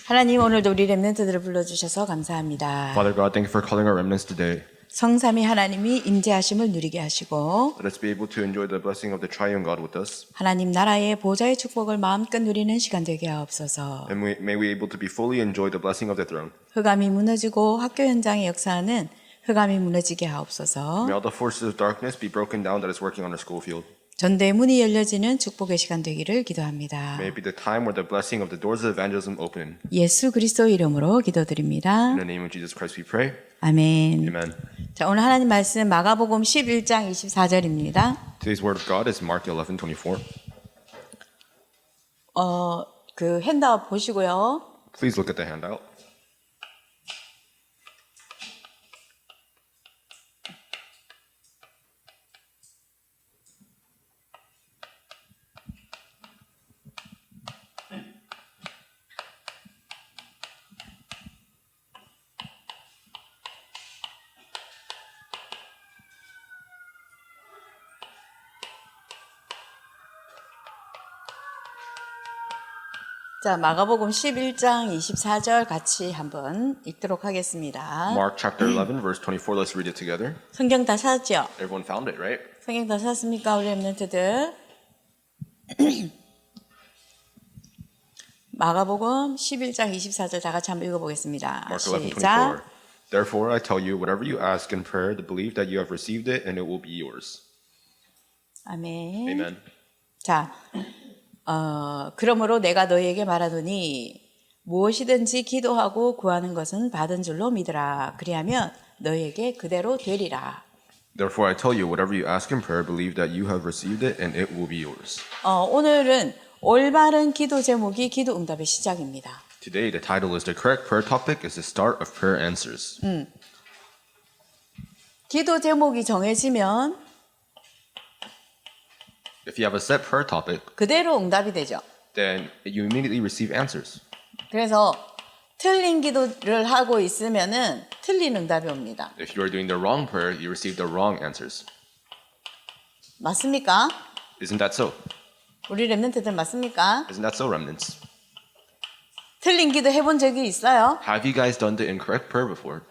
하나님 오늘도 우리 렘넌트들을 불러주셔서 감사합니다. Father God, thank you for calling our remnants today. 성삼위 하나님이 임재하심을 누리게 하시고 Let us be able to enjoy the blessing of the triune God with us. 하나님 나라의 보좌의 축복을 마음껏 누리는 시간 되게 하옵소서. And may we able to be fully enjoy the blessing of the throne. 흑암이 무너지고 학교 현장의 역사는 흑암이 무너지게 하옵소서. May all the forces of darkness be broken down that is working on our school field. 전도의 문이 열려지는 축복의 시간 되기를 기도합니다. May it be the time where the blessing of the doors of evangelism open. 예수 그리스도 이름으로 기도드립니다. In the name of Jesus Christ we pray. 아멘. Amen. 자, 오늘 하나님 말씀 마가복음 11장 24절입니다. Today's word of God is Mark 11:24. 그 핸드아웃 보시고요. Please look at the handout. 자, 마가복음 11장 24절 같이 한번 읽도록 하겠습니다. Mark chapter 11 verse 24. Let's read it together. 성경 다 찾았죠? Everyone found it, right? 성경 다 찾았습니까? 우리 렘넌트들. 마가복음 11장 24절 다 같이 한번 읽어보겠습니다. Mark 11:24. 시작. Therefore I tell you, whatever you ask in prayer, to believe that you have received it, and it will be yours. 아멘. Amen. 자, 그러므로 내가 너희에게 말하노니 무엇이든지 기도하고 구하는 것은 받은 줄로 믿으라. 그리하면 너희에게 그대로 되리라. Therefore I tell you, whatever you ask in prayer, believe that you have received it, and it will be yours. 오늘은 올바른 기도 제목이 기도 응답의 시작입니다. Today, the title is The Correct Prayer Topic is the Start of Prayer Answers. 기도 제목이 정해지면 If you have a set prayer topic, 그대로 응답이 되죠. then you immediately receive answers. 그래서 틀린 기도를 하고 있으면은 틀린 응답이 옵니다. If you are doing the wrong prayer, you receive the wrong answers. 맞습니까? Isn't that so? 우리 렘넌트들 맞습니까? Isn't that so, remnants? 틀린 기도 해본 적이 있어요? Have you guys done the incorrect prayer before?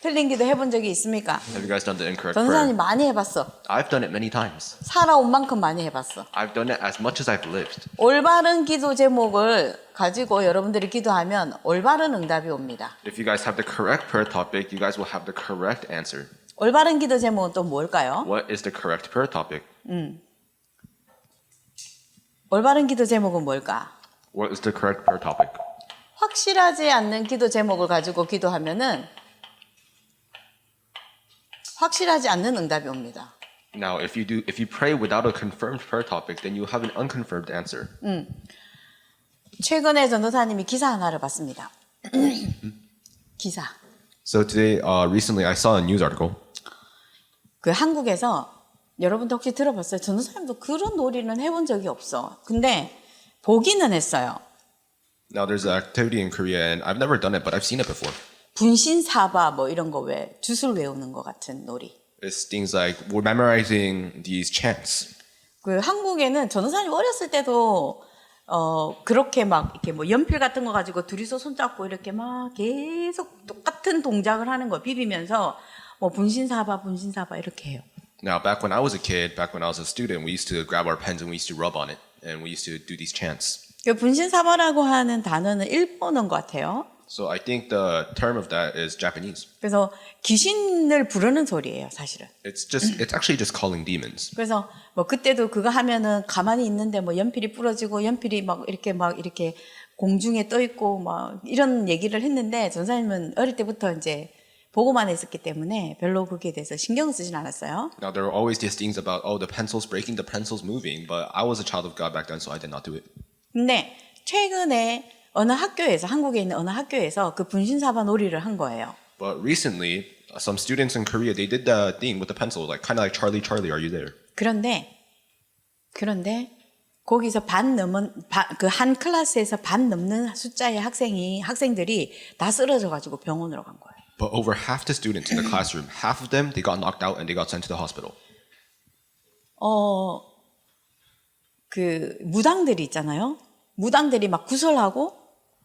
틀린 기도 해본 적이 있습니까? Have you guys done the incorrect 전사님 prayer? 많이 해봤어. I've done it many times. 살아온 만큼 많이 해봤어. I've done it as much as I've lived. 올바른 기도 제목을 가지고 여러분들이 기도하면 올바른 응답이 옵니다. If you guys have the correct prayer topic, you guys will have the correct answer. 올바른 기도 제목은 또 뭘까요? What is the correct prayer topic? 올바른 기도 제목은 뭘까? What is the correct prayer topic? 확실하지 않는 기도 제목을 가지고 기도하면은 확실하지 않는 응답이 옵니다. Now, if you pray without a confirmed prayer topic, then you have an unconfirmed answer. 최근에 전도사님이 기사 하나를 봤습니다. 기사. So today, recently, I saw a news article. 그 한국에서 여러분도 혹시 들어봤어요? 전도사님도 그런 놀이는 해본 적이 없어. 근데 보기는 했어요. Now, there's an activity in Korea, and I've never done it, but I've seen it before. 분신사바 뭐 이런 거 왜 주술 외우는 것 같은 놀이. It's things like we're memorizing these chants. 그 한국에는 전도사님 어렸을 때도 그렇게 막 이렇게 뭐 연필 같은 거 가지고 둘이서 손잡고 이렇게 막 계속 똑같은 동작을 하는 거 비비면서 뭐 분신사바 이렇게 해요. Now, back when I was a kid, back when I was a student, we used to grab our pens and we used to rub on it, and we used to do these chants. 그 분신사바라고 하는 단어는 일본어인 것 같아요. So I think the term of that is Japanese. 그래서 귀신을 부르는 소리예요, 사실은. It's actually just calling demons. 그래서 뭐 그때도 그거 하면은 가만히 있는데 뭐 연필이 부러지고 연필이 막 이렇게 공중에 떠 있고 막 이런 얘기를 했는데 전사님은 어릴 때부터 이제 보고만 했었기 때문에 별로 거기에 대해서 신경 쓰진 않았어요. Now there were always these things about the pencils breaking, the pencils moving, but I was a child of God back then, so I did not do it. 근데 최근에 어느 학교에서 한국에 있는 어느 학교에서 그 분신사바 놀이를 한 거예요. But recently, some students in Korea they did the thing with the pencil, like kind of like Charlie, Charlie, are you there? 그런데 거기서 그 한 클래스에서 반 넘는 숫자의 학생들이 다 쓰러져 가지고 병원으로 간 거예요. But over half the students in the classroom, half of them they got knocked out and they got sent to the hospital. 그 무당들이 있잖아요. 무당들이 막 구설하고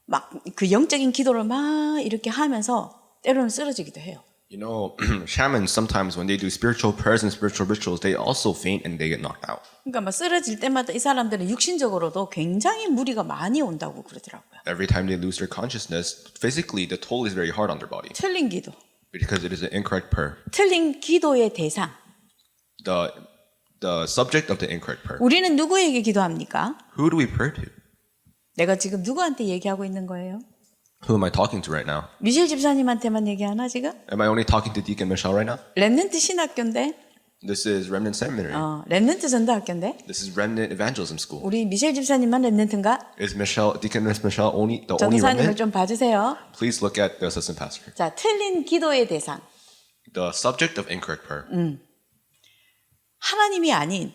막 그 영적인 기도를 막 이렇게 하면서 때로는 쓰러지기도 해요. You know, shamans sometimes when they do spiritual prayers and spiritual rituals, they also faint and they get knocked out. 그러니까 막 쓰러질 때마다 이 사람들은 육신적으로도 굉장히 무리가 많이 온다고 그러더라고요. Every time they lose their consciousness, physically the toll is very hard on their body 틀린 기도, because it is an incorrect prayer. 틀린 기도의 대상. The subject of the incorrect prayer. 우리는 누구에게 기도합니까? Who do we pray to? 내가 지금 누구한테 얘기하고 있는 거예요? Who am I talking to right now? 미셸 집사님한테만 얘기하나 지금? Am I only talking to Deacon Michelle right now? 렘넌트 신학교인데, This is Remnant Seminary. 렘넌트 전도학교인데, This is Remnant Evangelism School. 우리 미셸 집사님만 렘넌트인가? Is Deacon Michelle only the only 전도사님을 remnant? 좀 봐주세요. Please look at the assistant pastor. 자, 틀린 기도의 대상. The subject of incorrect prayer. 하나님이 아닌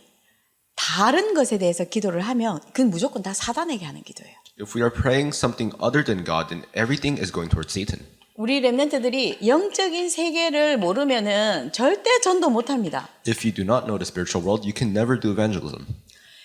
다른 것에 대해서 기도를 하면 그건 무조건 다 사단에게 하는 기도예요. If we are praying something other than God, then everything is going towards Satan. 우리 렘넌트들이 영적인 세계를 모르면은 절대 전도 못 합니다. If you do not know the spiritual world, you can never do evangelism.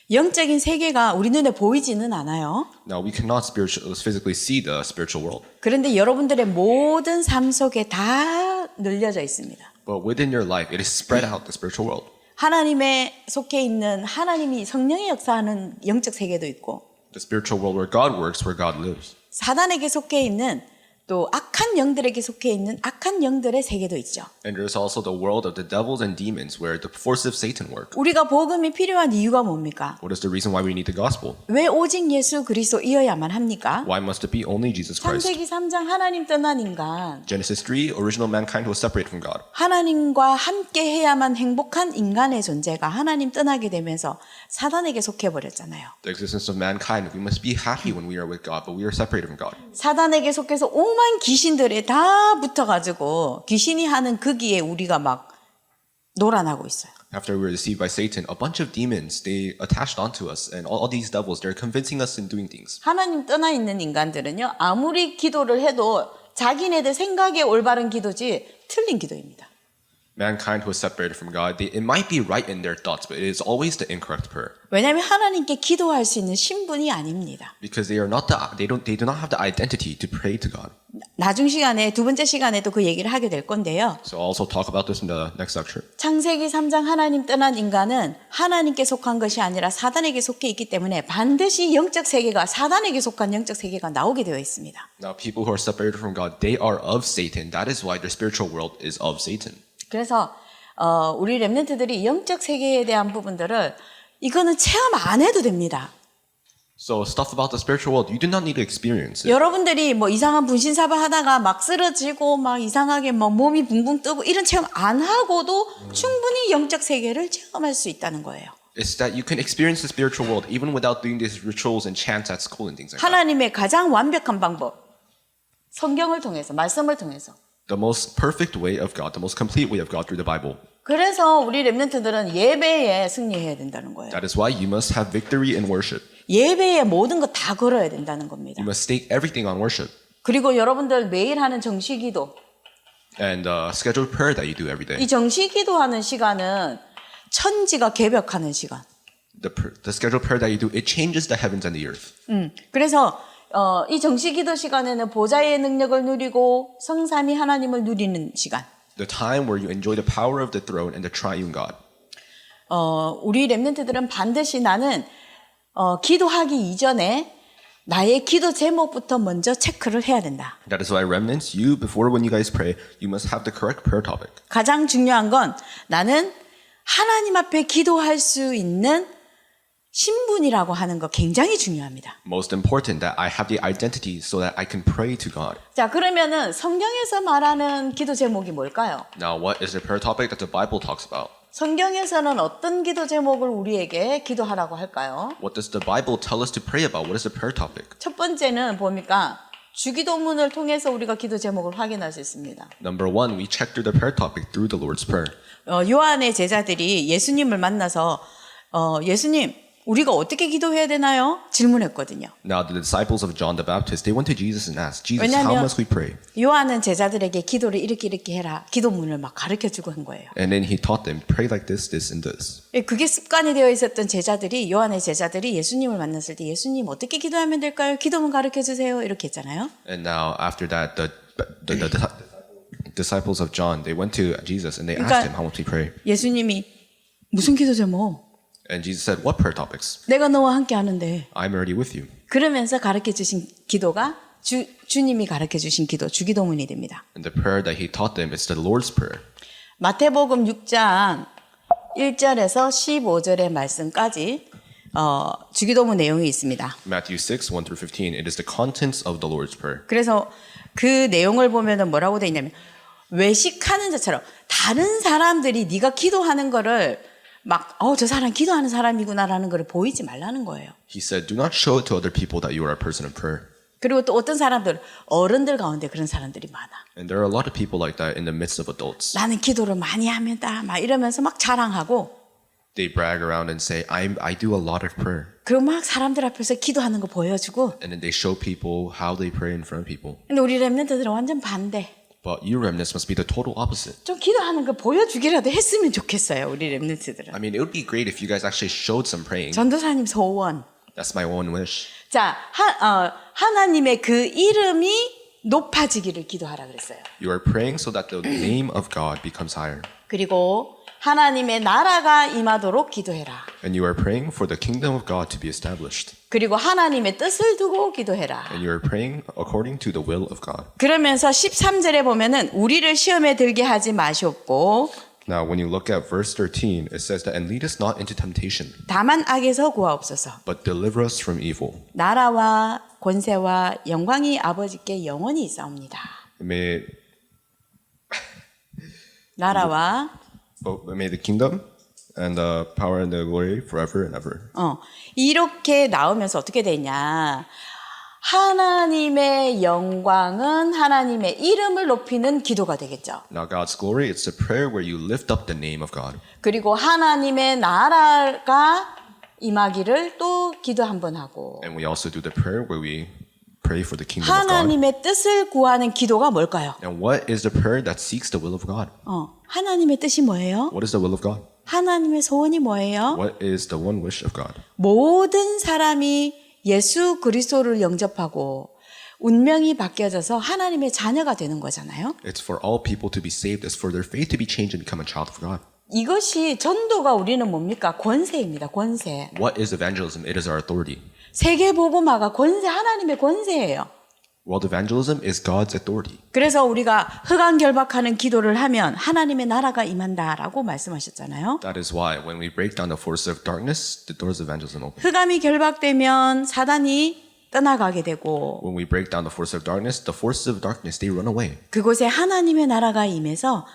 영적인 세계가 우리 눈에 보이지는 않아요. Now, we cannot physically see the spiritual world, 그런데 여러분들의 모든 삶 속에 다 늘려져 있습니다. but within your life, it is spread out, the spiritual world. 하나님에 속해 있는 하나님이 성령의 역사하는 영적 세계도 있고 The spiritual world where God works, where God lives. 사단에게 속해 있는 또 악한 영들에게 속해 있는 악한 영들의 세계도 있죠. And there's also the world of the devils and demons where the forces of Satan work. 우리가 복음이 필요한 이유가 뭡니까? What is the reason why we need the gospel? 왜 오직 예수 그리스도이어야만 합니까? Why must it be only Jesus Christ? 창세기 3장 하나님 떠난 인간, Genesis 3, original mankind was separated from God. 하나님과 함께 해야만 행복한 인간의 존재가 하나님 떠나게 되면서 사단에게 속해 버렸잖아요. The existence of mankind, we must be happy when we are with God, but we are separated from God. 사단에게 속해서 오만 귀신들이 다 붙어가지고 귀신이 하는 거기에 우리가 막 놀아나고 있어요. After we were deceived by Satan, a bunch of demons, they attached onto us, and all these devils, they're convincing us in doing things. 하나님 떠나 있는 인간들은요, 아무리 기도를 해도 자기네들 생각에 올바른 기도지 틀린 기도입니다. Mankind who is separated from God, it might be right in their thoughts, but it is always the incorrect prayer. 왜냐하면 하나님께 기도할 수 있는 신분이 아닙니다. Because they do not have the identity to pray to God. 나중 시간에 두 번째 시간에도 그 얘기를 하게 될 건데요. So I'll also talk about this in the next lecture. 창세기 3장 하나님 떠난 인간은 하나님께 속한 것이 아니라 사단에게 속해 있기 때문에 반드시 영적 세계가 사단에게 속한 영적 세계가 나오게 되어 있습니다. Now, people who are separated from God, they are of Satan. That is why their spiritual world is of Satan. 그래서 우리 렘넌트들이 영적 세계에 대한 부분들을 이거는 체험 안 해도 됩니다. So stuff about the spiritual world, you do not need to experience it. 여러분들이 뭐 이상한 분신사바 하다가 막 쓰러지고 막 이상하게 막 몸이 붕붕 뜨고 이런 체험 안 하고도 충분히 영적 세계를 체험할 수 있다는 거예요. It's that you can experience the spiritual world even without doing these rituals and chants at school and things like that. 하나님의 가장 완벽한 방법, 성경을 통해서, 말씀을 통해서. The most perfect way of God, the most complete way of God through the Bible. 그래서 우리 렘넌트들은 예배에 승리해야 된다는 거예요. That is why you must have victory in worship. 예배에 모든 거 다 걸어야 된다는 겁니다. You must stake everything on worship. 그리고 여러분들 매일 하는 정시기도, And scheduled prayer that you do every day. 이 정시기도하는 시간은 천지가 개벽하는 시간. The scheduled prayer that you do, it changes the heavens and the earth. 그래서 이 정시기도 시간에는 보좌의 능력을 누리고 성삼위 하나님을 누리는 시간. The time where you enjoy the power of the throne and the triune God. 우리 렘넌트들은 반드시 나는 기도하기 이전에 나의 기도 제목부터 먼저 체크를 해야 된다. That is why remnants, before when you guys pray, you must have the correct prayer topic. 가장 중요한 건 나는 하나님 앞에 기도할 수 있는 신분이라고 하는 거 굉장히 중요합니다. Most important that I have the identity so that I can pray to God. 자, 그러면은 성경에서 말하는 기도 제목이 뭘까요? Now, what is the prayer topic that the Bible talks about? 성경에서는 어떤 기도 제목을 우리에게 기도하라고 할까요? What does the Bible tell us to pray about? What is the prayer topic? 첫 번째는 뭡니까? 주기도문을 통해서 우리가 기도 제목을 확인할 수 있습니다. Number one, we check through the prayer topic through the Lord's Prayer. 요한의 제자들이 예수님을 만나서 예수님 우리가 어떻게 기도해야 되나요? 질문했거든요. Now the disciples of John the Baptist, they went to Jesus and asked, Jesus, how 왜냐하면 must we pray? 요한은 제자들에게 기도를 이렇게 해라. 기도문을 막 가르쳐주고 한 거예요. And then he taught them, pray like this, and this. 그게 습관이 되어 있었던 제자들이 요한의 제자들이 예수님을 만났을 때 예수님 어떻게 기도하면 될까요? 기도문 가르쳐주세요. 이렇게 했잖아요. And now after that, the disciples of John, they went to Jesus and they asked him, how must we pray? 예수님이 무슨 기도 제목? And Jesus said, what prayer topics? 내가 너와 함께 하는데. I'm already with you. 그러면서 가르쳐 주신 기도가 주님이 가르쳐 주신 기도, 주기도문이 됩니다. And the prayer that he taught them is the Lord's Prayer. 마태복음 6장 1절에서 15절의 말씀까지 주기도문 내용이 있습니다. Matthew 6, 1 through 15, it is the contents of the Lord's Prayer. 그래서 그 내용을 보면은 뭐라고 돼 있냐면 외식하는 자처럼 다른 사람들이 네가 기도하는 거를 막 저 사람 기도하는 사람이구나라는 걸 보이지 말라는 거예요. He said, do not show it to other people that you are a person of prayer. 그리고 또 어떤 사람들 어른들 가운데 그런 사람들이 많아. And there are a lot of people like that in the midst of adults. 나는 기도를 많이 합니다. 막 이러면서 막 자랑하고 They brag around and say, I do a lot of prayer. 그리고 막 사람들 앞에서 기도하는 거 보여주고. And then they show people how they pray in front of people. 근데 우리 렘넌트들은 완전 반대. But you remnants must be the total opposite. 좀 기도하는 거 보여주기라도 했으면 좋겠어요. 우리 렘넌트들은. I mean, it would be great if you guys actually showed some praying. 전도사님 소원. That's my one wish. 자, 하나님의 그 이름이 높아지기를 기도하라 그랬어요. You are praying so that the name of God becomes higher. 그리고 하나님의 나라가 임하도록 기도해라. And you are praying for the kingdom of God to be established. 그리고 하나님의 뜻을 두고 기도해라. And you are praying according to the will of God. 그러면서 13절에 보면은 우리를 시험에 들게 하지 마시옵고 Now, when you look at verse 13, it says that, and lead us not into temptation, 다만 악에서 구하옵소서. but deliver us from evil. 나라와 권세와 영광이 아버지께 영원히 있사옵니다. 나라와 May the kingdom and the power and the glory forever and ever. 이렇게 나오면서 어떻게 되냐? 하나님의 영광은 하나님의 이름을 높이는 기도가 되겠죠. Now, God's glory, it's a prayer where you lift up the name of God. 그리고 하나님의 나라가 임하기를 또 기도 한번 하고. And we also do the prayer where we pray for the kingdom of God. 하나님의 뜻을 구하는 기도가 뭘까요? And what is the prayer that seeks the will of God? 하나님의 뜻이 뭐예요? What is the will of God? 하나님의 소원이 뭐예요? What is the one wish of God? 모든 사람이 예수 그리스도를 영접하고 운명이 바뀌어져서 하나님의 자녀가 되는 거잖아요. It's for all people to be saved. It's for their faith to be changed and become a child of God. 이것이 전도가 우리는 뭡니까? 권세입니다. 권세. What is evangelism? It is our authority. 세계 복음화가 권세, 하나님의 권세예요. World evangelism is God's authority. 그래서 우리가 흑암결박하는 기도를 하면 하나님의 나라가 임한다라고 말씀하셨잖아요. That is why when we break down the force of darkness, the doors of evangelism open. 흑암이 결박되면 사단이 떠나가게 되고 When we break down the force of darkness, the forces of darkness, they run away. 그곳에 하나님의 나라가 임해서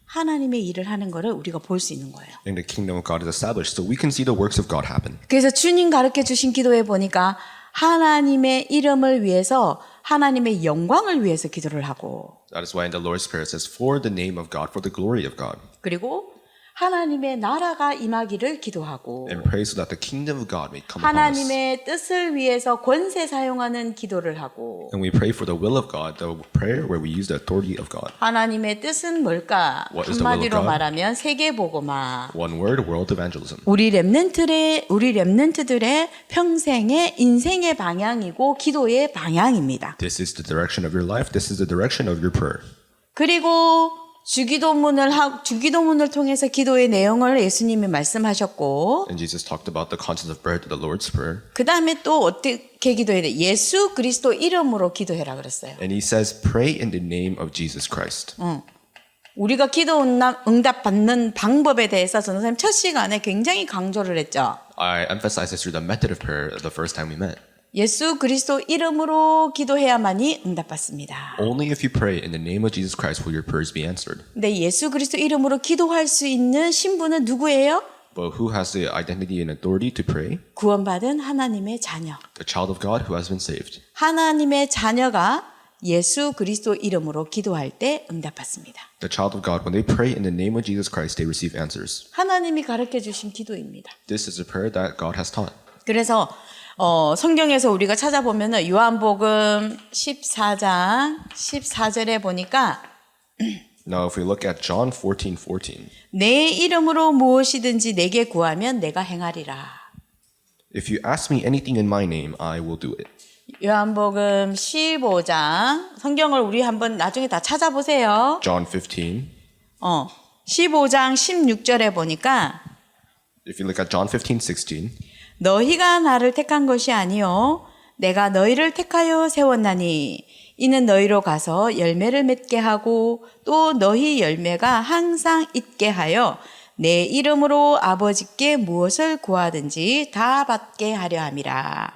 하나님의 일을 하는 것을 우리가 볼 수 있는 거예요. And the kingdom of God is established, so we can see the works of God happen. 그래서 주님 가르쳐 주신 기도에 보니까 하나님의 이름을 위해서 하나님의 영광을 위해서 기도를 하고 That is why in the Lord's Prayer it says, for the name of God, for the glory of God. 그리고 하나님의 나라가 임하기를 기도하고 And pray so that the kingdom of God may come upon us. 하나님의 뜻을 위해서 권세 사용하는 기도를 하고 And we pray for the will of God, the prayer where we use the authority of God. 하나님의 뜻은 뭘까? What is the will of 한마디로 God? 말하면 세계복음화. One word, world evangelism. 우리 렘넌트들의 평생의 인생의 방향이고 기도의 방향입니다. This is the direction of your life. This is the direction of your prayer. 그리고 주기도문을 통해서 기도의 내용을 예수님이 말씀하셨고 And Jesus talked about the contents of prayer to the Lord's Prayer. 그 다음에 또 어떻게 기도해야 돼? 예수 그리스도 이름으로 기도해라 그랬어요. And he says, pray in the name of Jesus Christ. 우리가 기도 응답 받는 방법에 대해서 전도사님 첫 시간에 굉장히 강조를 했죠. I emphasized this through the method of prayer the first time we met. 예수 그리스도 이름으로 기도해야만이 응답받습니다. Only if you pray in the name of Jesus Christ will your prayers be answered. 근데 예수 그리스도 이름으로 기도할 수 있는 신분은 누구예요? But who has the identity and authority to pray? 구원받은 하나님의 자녀. The child of God who has been saved. 하나님의 자녀가 예수 그리스도 이름으로 기도할 때 응답받습니다. The child of God, when they pray in the name of Jesus Christ, they receive answers. 하나님이 가르쳐 주신 기도입니다. This is a prayer that God has taught. 그래서 성경에서 우리가 찾아보면은 요한복음 14장 14절에 보니까 Now, if we look at John 14:14, 내 이름으로 무엇이든지 내게 구하면 내가 행하리라. if you ask me anything in my name, I will do it. 요한복음 15장 성경을 우리 한번 나중에 다 찾아보세요. John 15. 15장 16절에 보니까 If you look at John 15:16, 너희가 나를 택한 것이 아니요 내가 너희를 택하여 세웠나니 이는 너희로 가서 열매를 맺게 하고 또 너희 열매가 항상 있게 하여 내 이름으로 아버지께 무엇을 구하든지 다 받게 하려 함이라.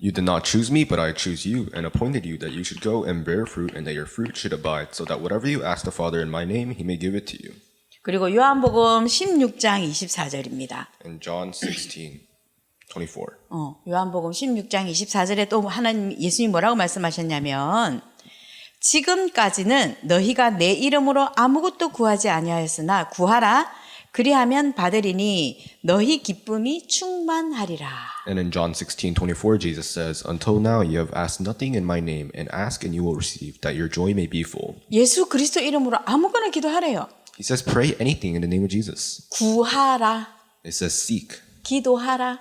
you did not choose me, but I choose you and appointed you that you should go and bear fruit and that your fruit should abide, so that whatever you ask the Father in my name, he may give it to you. 그리고 요한복음 16장 24절입니다. And John 16:24. 요한복음 16장 24절에 또 하나님 예수님이 뭐라고 말씀하셨냐면 지금까지는 너희가 내 이름으로 아무것도 구하지 아니하였으나 구하라 그리하면 받으리니 너희 기쁨이 충만하리라. And in John 16:24, Jesus says, "Until now you have asked nothing in my name, and ask and you will receive, that your joy may be full." 예수 그리스도 이름으로 아무거나 기도하래요. He says, "Pray anything in the name of Jesus." 구하라, It says, "Seek, 기도하라.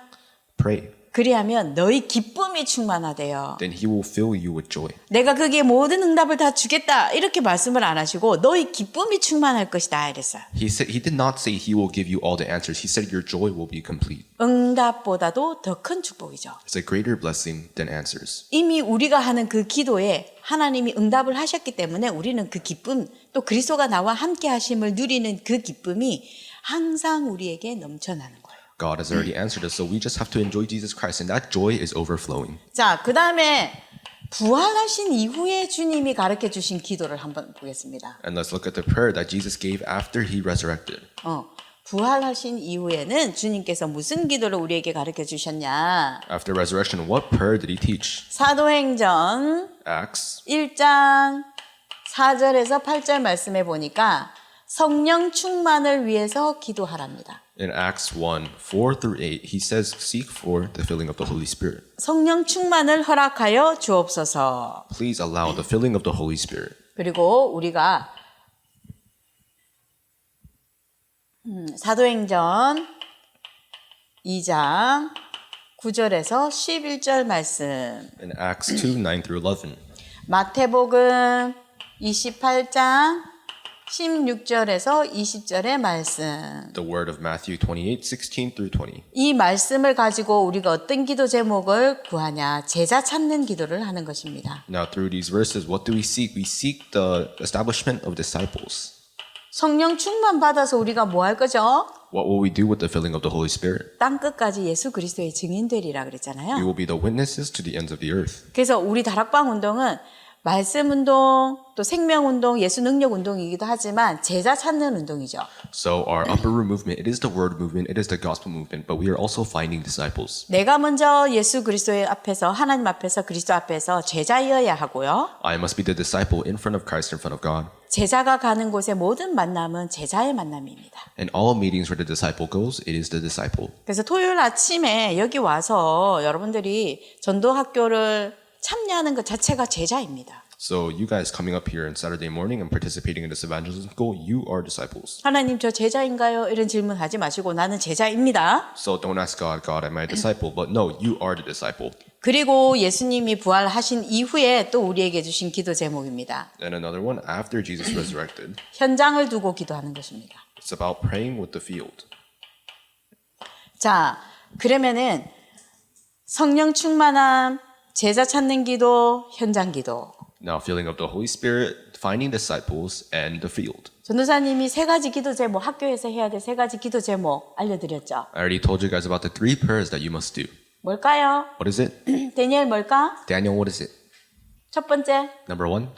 pray." 그리하면 너희 기쁨이 충만하대요. Then he will fill you with joy. 내가 거기에 모든 응답을 다 주겠다 이렇게 말씀을 안 하시고 너희 기쁨이 충만할 것이다 이랬어요. He did not say he will give you all the answers. He said your joy will be complete. 응답보다도 더 큰 축복이죠. It's a greater blessing than answers. 이미 우리가 하는 그 기도에 하나님이 응답을 하셨기 때문에 우리는 그 기쁨 또 그리스도가 나와 함께 하심을 누리는 그 기쁨이 항상 우리에게 넘쳐나는 거예요. God has already answered us, so we just have to enjoy Jesus Christ, and that joy is overflowing. 자, 그 다음에 부활하신 이후에 주님이 가르쳐 주신 기도를 한번 보겠습니다. And let's look at the prayer that Jesus gave after he resurrected. 부활하신 이후에는 주님께서 무슨 기도를 우리에게 가르쳐 주셨냐? After resurrection, what prayer did he teach? 사도행전 Acts 1장 4절에서 8절 말씀에 보니까 성령 충만을 위해서 기도하랍니다. in Acts 1:4-8, he says, "Seek for the filling of the Holy Spirit." 성령 충만을 허락하여 주옵소서. Please allow the filling of the Holy Spirit. 그리고 우리가 사도행전 2장 9절에서 11절 말씀, In Acts 2:9-11, 마태복음 28장 16절에서 20절의 말씀. the word of Matthew 28:16-20. 이 말씀을 가지고 우리가 어떤 기도 제목을 구하냐? 제자 찾는 기도를 하는 것입니다. Now, through these verses, what do we seek? We seek the establishment of disciples. 성령 충만 받아서 우리가 뭐 할 거죠? What will we do with the filling of the Holy Spirit? 땅 끝까지 예수 그리스도의 증인되리라 We 그랬잖아요. will be the witnesses to the ends of the earth. 그래서 우리 다락방 운동은 말씀 운동, 또 생명 운동, 예수 능력 운동이기도 하지만 제자 찾는 운동이죠. So our upper room movement, it is the word movement, it is the gospel movement, but we are also finding disciples. 내가 먼저 예수 그리스도의 앞에서 하나님 앞에서 그리스도 앞에서 제자이어야 하고요. I must be the disciple in front of Christ, in front of God. 제자가 가는 곳의 모든 만남은 제자의 만남입니다. And all meetings where the disciple goes, it is the disciple. 그래서 토요일 아침에 여기 와서 여러분들이 전도 학교를 참여하는 것 자체가 제자입니다. So you guys coming up here on Saturday morning and participating in this evangelism school, you are disciples. 하나님 저 제자인가요? 이런 질문 하지 마시고 나는 제자입니다. So don't ask God, God, am I a disciple? But no, you are the disciple. 그리고 예수님이 부활하신 이후에 또 우리에게 주신 기도 제목입니다. And another one, after Jesus resurrected, 현장을 두고 기도하는 것입니다. it's about praying with the field. 자, 그러면은 성령 충만함, 제자 찾는 기도, 현장 기도. Now, filling of the Holy Spirit, finding disciples, and the field. 전도사님이 세 가지 기도 제목, 학교에서 해야 될 세 가지 기도 제목 알려드렸죠. I already told you guys about the 3 prayers that you must do. 뭘까요? What is it? 데니엘 뭘까? Daniel, what is it? 첫 번째, Number 1,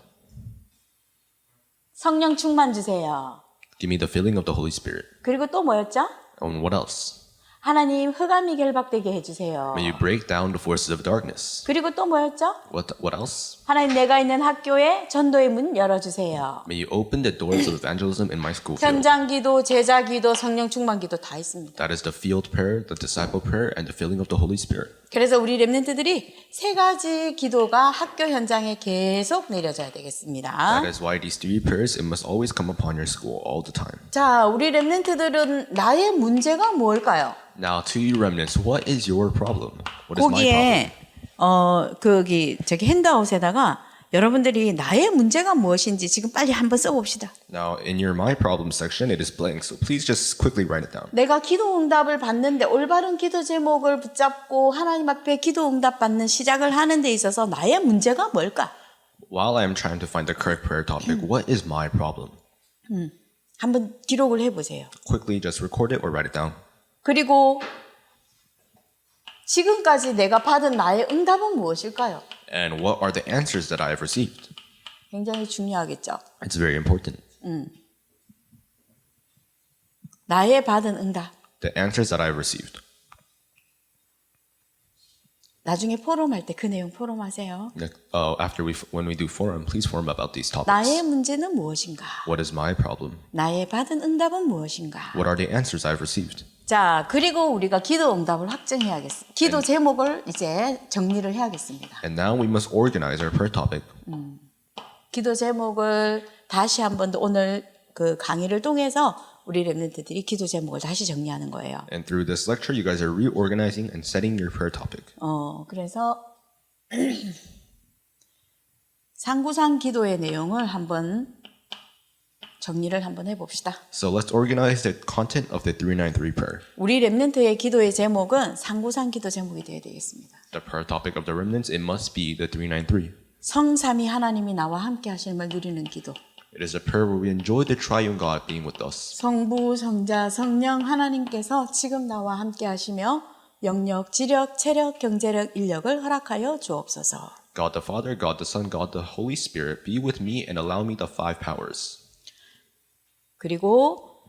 성령 충만 주세요. give me the filling of the Holy Spirit. 그리고 또 뭐였죠? And what else? 하나님 흑암이 결박되게 해주세요. May you break down the forces of darkness. 그리고 또 뭐였죠? What else? 하나님 내가 있는 학교에 전도의 문 열어주세요. May you open the doors of evangelism in my school field. 현장 기도, 제자 기도, 성령 충만 기도 다 있습니다. That is the field prayer, the disciple prayer, and the filling of the Holy Spirit. 그래서 우리 렘넌트들이 세 가지 기도가 학교 현장에 계속 내려져야 되겠습니다. That is why these three prayers, it must always come upon your school all the time. 자, 우리 렘넌트들은 나의 문제가 뭘까요? Now, to you remnants, what is your problem? What is my problem? 거기에 저기 핸드아웃에다가 여러분들이 나의 문제가 무엇인지 지금 빨리 한번 써봅시다. Now, in your My Problem section, it is blank, so please just quickly write it down. 내가 기도 응답을 받는데 올바른 기도 제목을 붙잡고 하나님 앞에 기도 응답 받는 시작을 하는 데 있어서 나의 문제가 뭘까? While I am trying to find the correct prayer topic, what is my problem? 한번 기록을 해보세요. Quickly just record it or write it down. 그리고 지금까지 내가 받은 나의 응답은 무엇일까요? And what are the answers that I have received? 굉장히 중요하겠죠. It's very important. 나의 받은 응답. The answers that I have received. 나중에 포럼할 때 그 내용 포럼하세요. When we do forum, please forum about these topics. 나의 문제는 무엇인가? What is my problem? 나의 받은 응답은 무엇인가? What are the answers I've received? 자, 그리고 우리가 기도 응답을 확정해야겠습니다. 기도 제목을 이제 정리를 해야겠습니다. And now we must organize our prayer topic. 기도 제목을 다시 한 번 더 오늘 그 강의를 통해서 우리 렘넌트들이 기도 제목을 다시 정리하는 거예요. And through this lecture, you guys are reorganizing and setting your prayer topic. 그래서 상구상 기도의 내용을 한번 정리를 한번 해봅시다. So let's organize the content of the 393 prayer. 우리 렘넌트의 기도의 제목은 상구상 기도 제목이 되어야 되겠습니다. The prayer topic of the remnants, it must be the 393. 성삼위 하나님이 나와 함께 하심을 누리는 기도. It is a prayer where we enjoy the triune God being with us. 성부, 성자, 성령 하나님께서 지금 나와 함께 하시며 영력, 지력, 체력, 경제력, 인력을 허락하여 주옵소서. God the Father, God the Son, God the Holy Spirit, be with me and allow me the 5 powers. 그리고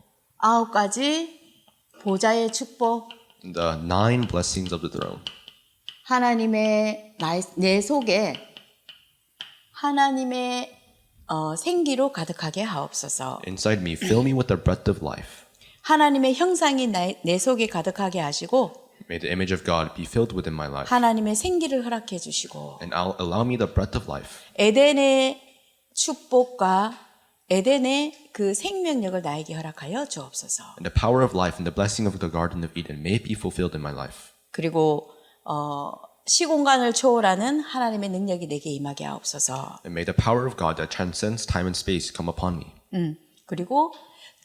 9가지 보좌의 축복, The 9 blessings of the throne. 하나님의 내 속에 하나님의 생기로 가득하게 하옵소서. Inside me, fill me with the breath of life. 하나님의 형상이 내 속에 가득하게 하시고 May the image of God be filled within my life. 하나님의 생기를 허락해 주시고 And allow me the breath of life. 에덴의 축복과 에덴의 그 생명력을 나에게 허락하여 주옵소서. And the power of life and the blessing of the Garden of Eden may be fulfilled in my life. 그리고 시공간을 초월하는 하나님의 능력이 내게 임하게 하옵소서. And may the power of God that transcends time and space come upon me. 그리고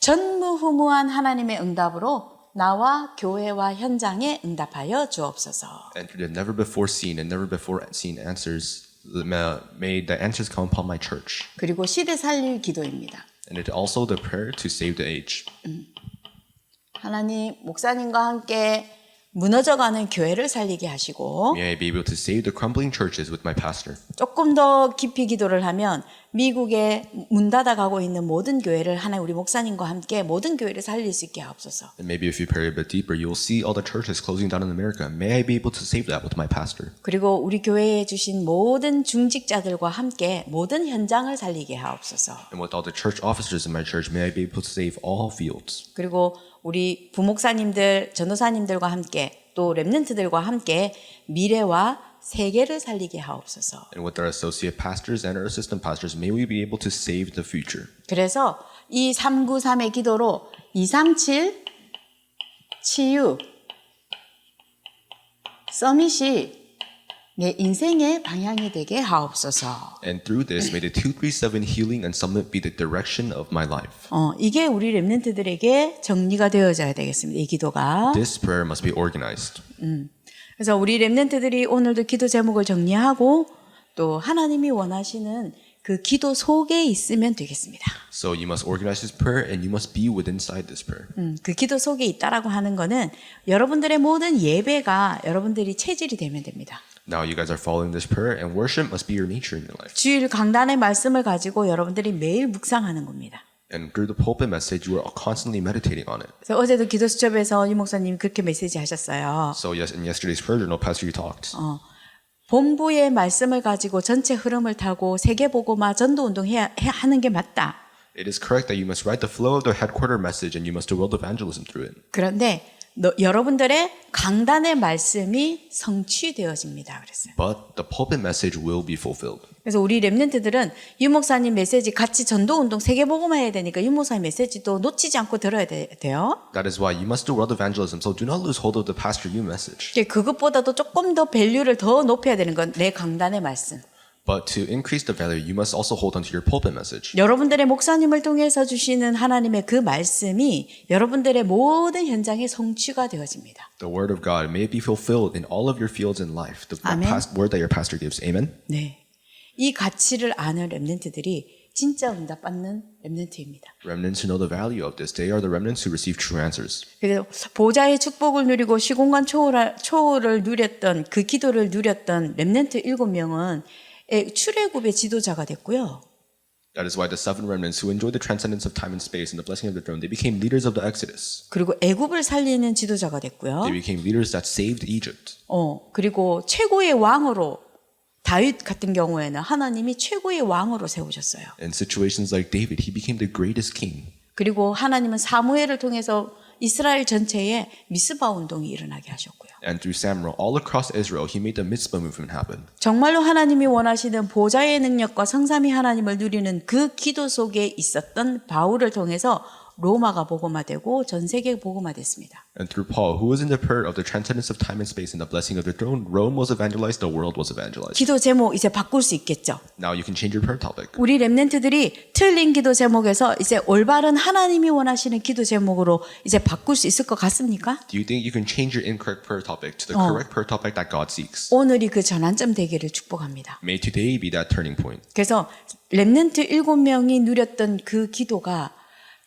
전무후무한 하나님의 응답으로 나와 교회와 현장에 응답하여 주옵소서. And through the never before seen and never before seen answers, may the answers come upon my church. 그리고 시대 살릴 기도입니다. And it's also the prayer to save the age. 하나님 목사님과 함께 무너져가는 교회를 살리게 하시고 May I be able to save the crumbling churches with my pastor. 조금 더 깊이 기도를 하면 미국에 문 닫아가고 있는 모든 교회를 하나님 우리 목사님과 함께 모든 교회를 살릴 수 있게 하옵소서. And maybe if you pray a bit deeper, you'll see all the churches closing down in America. May I be able to save that with my pastor. 그리고 우리 교회에 주신 모든 중직자들과 함께 모든 현장을 살리게 하옵소서. And with all the church officers in my church, may I be able to save all fields. 그리고 우리 부목사님들, 전도사님들과 함께 또 렘넌트들과 함께 미래와 세계를 살리게 하옵소서. And with our associate pastors and our assistant pastors, may we be able to save the future. 그래서 이 393의 기도로 237 치유 서밋이 내 인생의 방향이 되게 하옵소서. And through this, may the 237 healing and summit be the direction of my life. 이게 우리 렘넌트들에게 정리가 되어져야 되겠습니다. 이 기도가. This prayer must be organized. 그래서 우리 렘넌트들이 오늘도 기도 제목을 정리하고 또 하나님이 원하시는 그 기도 속에 있으면 되겠습니다. So you must organize this prayer and you must be within inside this prayer. 그 기도 속에 있다라고 하는 거는 여러분들의 모든 예배가 여러분들이 체질이 되면 됩니다. Now you guys are following this prayer and worship must be your nature in your life. 주일 강단의 말씀을 가지고 여러분들이 매일 묵상하는 겁니다. And through the pulpit message, you are constantly meditating on it. 그래서 어제도 기도 수첩에서 유 목사님이 그렇게 메시지 하셨어요. So yes, in yesterday's prayer journal, Pastor, you talked. 본부의 말씀을 가지고 전체 흐름을 타고 세계보고마 전도운동 하는 게 맞다. It is correct that you must write the flow of the headquarter message and you must do world evangelism through it. 그런데 여러분들의 강단의 말씀이 성취되어집니다. 그랬어요. But the pulpit message will be fulfilled. 그래서 우리 랩런트들은 유 목사님 메시지 같이 전도운동 세계보고마 해야 되니까 유 목사님 메시지도 놓치지 않고 들어야 돼요. That is why you must do world evangelism. So do not lose hold of the Pastor You message. 그것보다도 조금 더 밸류를 더 높여야 되는 건 내 강단의 말씀. But to increase the value, you must also hold on to your pulpit message. 여러분들의 목사님을 통해서 주시는 하나님의 그 말씀이 여러분들의 모든 현장에 성취가 되어집니다. The word of God may be fulfilled in all of your fields in life. The Amen. word that your pastor gives. Amen. 네, 이 가치를 아는 랩런트들이 진짜 응답받는 랩런트입니다. Remnants who know the value of this, they are the remnants who receive true answers. 그래서 보좌의 축복을 누리고 시공간 초월을 누렸던 그 기도를 누렸던 랩런트 7명은 출애굽의 지도자가 됐고요. That is why the 7 remnants who enjoyed the transcendence of time and space and the blessing of the throne, they became leaders of the Exodus. 그리고 애굽을 살리는 지도자가 됐고요. They became leaders that saved Egypt. 그리고 최고의 왕으로 다윗 같은 경우에는 하나님이 최고의 왕으로 세우셨어요. In situations like David, he became the greatest king. 그리고 하나님은 사무엘을 통해서 이스라엘 전체에 미스바 운동이 일어나게 하셨고요. And through Samuel, all across Israel, he made the Mitzvah movement happen. 정말로 하나님이 원하시는 보좌의 능력과 성삼위 하나님을 누리는 그 기도 속에 있었던 바울을 통해서 로마가 복음화되고 전 세계 복음화됐습니다. And through Paul, who was in the prayer of the transcendence of time and space and the blessing of the throne, Rome was evangelized, the world was evangelized. 기도 제목 이제 바꿀 수 있겠죠. Now you can change your prayer topic. 우리 랩런트들이 틀린 기도 제목에서 이제 올바른 하나님이 원하시는 기도 제목으로 이제 바꿀 수 있을 것 같습니까? Do you think you can change your incorrect prayer topic to the correct prayer topic that God seeks? 오늘이 그 전환점 되기를 축복합니다. May today be that turning point. 그래서 랩런트 7명이 누렸던 그 기도가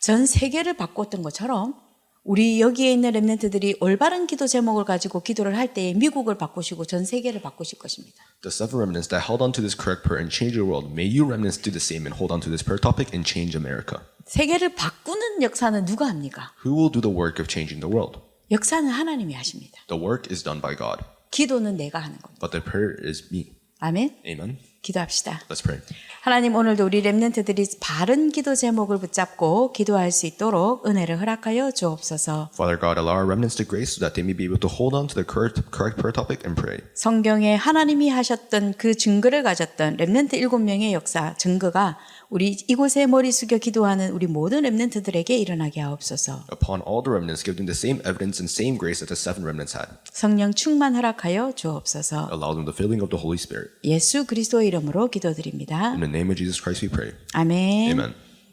전 세계를 바꿨던 것처럼 우리 여기에 있는 랩런트들이 올바른 기도 제목을 가지고 기도를 할 때에 미국을 바꾸시고 전 세계를 바꾸실 것입니다. The 7 remnants that held on to this correct prayer and changed the world, may you remnants do the same and hold on to this prayer topic and change America. 세계를 바꾸는 역사는 누가 합니까? Who will do the work of changing the world? 역사는 하나님이 하십니다. The work is done by God, 기도는 내가 하는 겁니다. but the prayer is me. 아멘. Amen. 기도합시다. Let's pray. 하나님 오늘도 우리 랩런트들이 바른 기도 제목을 붙잡고 기도할 수 있도록 은혜를 허락하여 주옵소서. Father God, allow our remnants to grace so that they may be able to hold on to the correct prayer topic and pray. 성경에 하나님이 하셨던 그 증거를 가졌던 랩런트 7명의 역사 증거가 우리 이곳에 머리 숙여 기도하는 우리 모든 랩런트들에게 일어나게 하옵소서. Upon all the remnants, give them the same evidence and same grace that the 7 remnants had. 성령 충만 허락하여 주옵소서. Allow them the filling of the Holy Spirit. 예수 그리스도의 이름으로 기도드립니다. In the name of Jesus Christ we pray. 아멘. Amen.